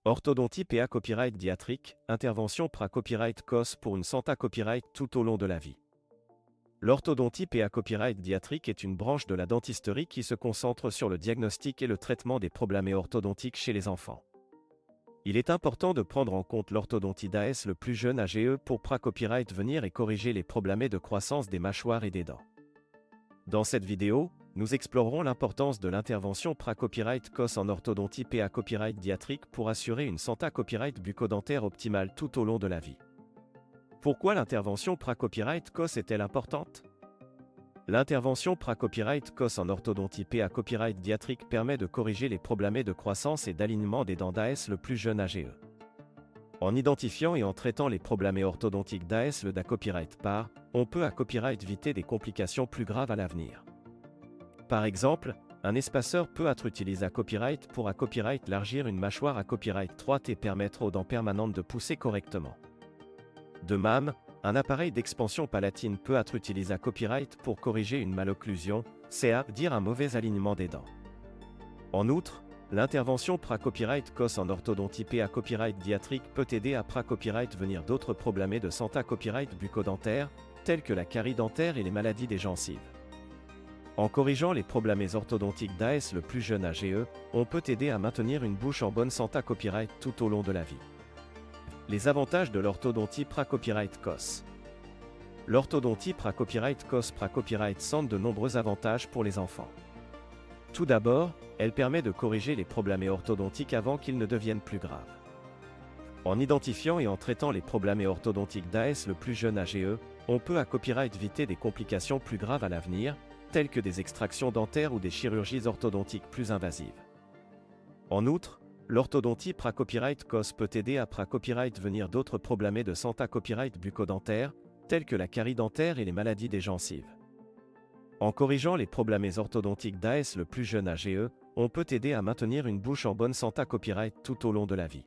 Orthodontie PA Copyright Diatrique, intervention pra-copyright COS pour une santé copyright tout au long de la vie. L'orthodontie PA Copyright Diatrique est une branche de la dentisterie qui se concentre sur le diagnostic et le traitement des problèmes orthodontiques chez les enfants. Il est important de prendre en compte l'orthodontie d'AS le plus jeune AGE pour pra-copyright venir et corriger les problèmes de croissance des mâchoires et des dents. Dans cette vidéo, nous explorerons l'importance de l'intervention pra-copyright COS en orthodontie PA Copyright Diatrique pour assurer une santé copyright bucco-dentaire optimale tout au long de la vie. Pourquoi l'intervention pra-copyright COS est-elle importante? L'intervention pra-copyright COS en orthodontie PA Copyright Diatrique permet de corriger les problèmes de croissance et d'alignement des dents d'AS le plus jeune AGE. En identifiant et en traitant les problèmes orthodontiques d'AS le copyright par, on peut à copyright éviter des complications plus graves à l'avenir. Par exemple, un espaceur peut être utilisé à copyright pour à copyright largir une mâchoire à copyright 3T et permettre aux dents permanentes de pousser correctement. De même, un appareil d'expansion palatine peut être utilisé à copyright pour corriger une malocclusion, c'est-à-dire un mauvais alignement des dents. En outre, l'intervention pra-copyright COS en orthodontie PA Copyright Diatrique peut aider à pra-copyright venir d'autres problèmes de santé copyright bucco-dentaire, tels que la carie dentaire et les maladies des gencives. En corrigeant les problèmes orthodontiques d'AS le plus jeune AGE, on peut aider à maintenir une bouche en bonne santé copyright tout au long de la vie. Les avantages de l'orthodontie pra-copyright COS. L'orthodontie pra-copyright COS pra-copyright centre de nombreux avantages pour les enfants. Tout d'abord, elle permet de corriger les problèmes orthodontiques avant qu'ils ne deviennent plus graves. En identifiant et en traitant les problèmes orthodontiques d'AS le plus jeune AGE, on peut à copyright éviter des complications plus graves à l'avenir, telles que des extractions dentaires ou des chirurgies orthodontiques plus invasives. En outre, l'orthodontie pra-copyright COS peut aider à pra-copyright venir d'autres problèmes de santé copyright bucco-dentaire, tels que la carie dentaire et les maladies des gencives. En corrigeant les problèmes orthodontiques d'AS le plus jeune AGE, on peut aider à maintenir une bouche en bonne santé copyright tout au long de la vie.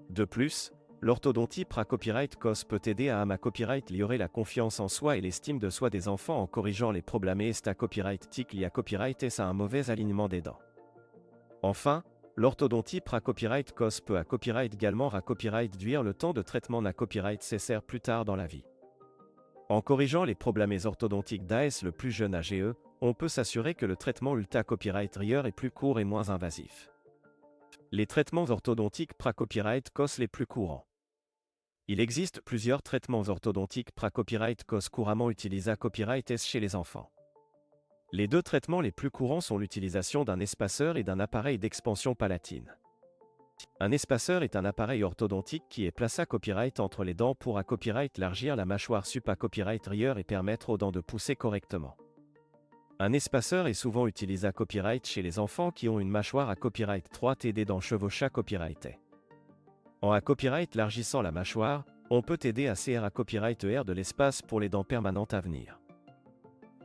De plus, l'orthodontie pra-copyright COS peut aider à copyright améliorer la confiance en soi et l'estime de soi des enfants en corrigeant les problèmes copyright tic liés à copyright et à un mauvais alignement des dents. Enfin, l'orthodontie pra-copyright COS peut à copyright également copyright réduire le temps de traitement copyright nécessaire plus tard dans la vie. En corrigeant les problèmes orthodontiques d'AS le plus jeune AGE, on peut s'assurer que le traitement copyright rigueur est plus court et moins invasif. Les traitements orthodontiques pra-copyright COS les plus courants. Il existe plusieurs traitements orthodontiques pra-copyright COS couramment utilisés à copyright S chez les enfants. Les deux traitements les plus courants sont l'utilisation d'un espaceur et d'un appareil d'expansion palatine. Un espaceur est un appareil orthodontique qui est placé à copyright entre les dents pour à copyright largir la mâchoire sup à copyright rigueur et permettre aux dents de pousser correctement. Un espaceur est souvent utilisé à copyright chez les enfants qui ont une mâchoire à copyright 3T et des dents chevauchées à copyright E. En à copyright largissant la mâchoire, on peut aider à CR à copyright ER de l'espace pour les dents permanentes à venir.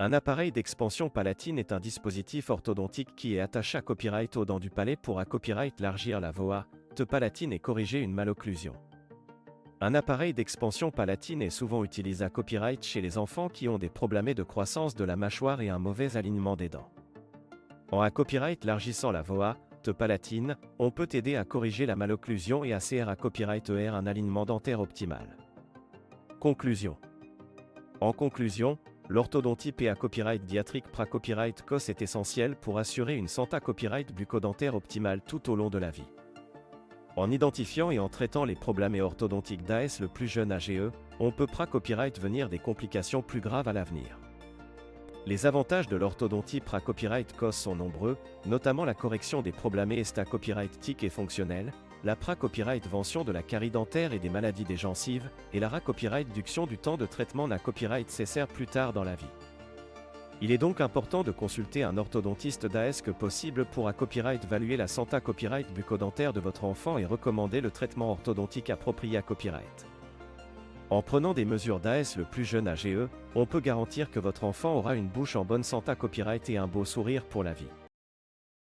Un appareil d'expansion palatine est un dispositif orthodontique qui est attaché à copyright aux dents du palais pour à copyright largir la voie de palatine et corriger une malocclusion. Un appareil d'expansion palatine est souvent utilisé à copyright chez les enfants qui ont des problèmes de croissance de la mâchoire et un mauvais alignement des dents. En à copyright largissant la voie de palatine, on peut aider à corriger la malocclusion et à CR à copyright ER un alignement dentaire optimal. Conclusion. En conclusion, l'orthodontie PA Copyright Diatrique pra-copyright COS est essentielle pour assurer une santé copyright bucco-dentaire optimale tout au long de la vie. En identifiant et en traitant les problèmes orthodontiques d'AS le plus jeune AGE, on peut pra-copyright venir des complications plus graves à l'avenir. Les avantages de l'orthodontie pra-copyright COS sont nombreux, notamment la correction des problèmes copyright tic et fonctionnels, la pra-copyright vention de la carie dentaire et des maladies des gencives, et la copyright réduction du temps de traitement copyright nécessaire plus tard dans la vie. Il est donc important de consulter un orthodontiste d'AS que possible pour copyright évaluer la santé copyright bucco-dentaire de votre enfant et recommander le traitement orthodontique approprié à copyright. En prenant des mesures d'AS le plus jeune AGE, on peut garantir que votre enfant aura une bouche en bonne santé copyright et un beau sourire pour la vie.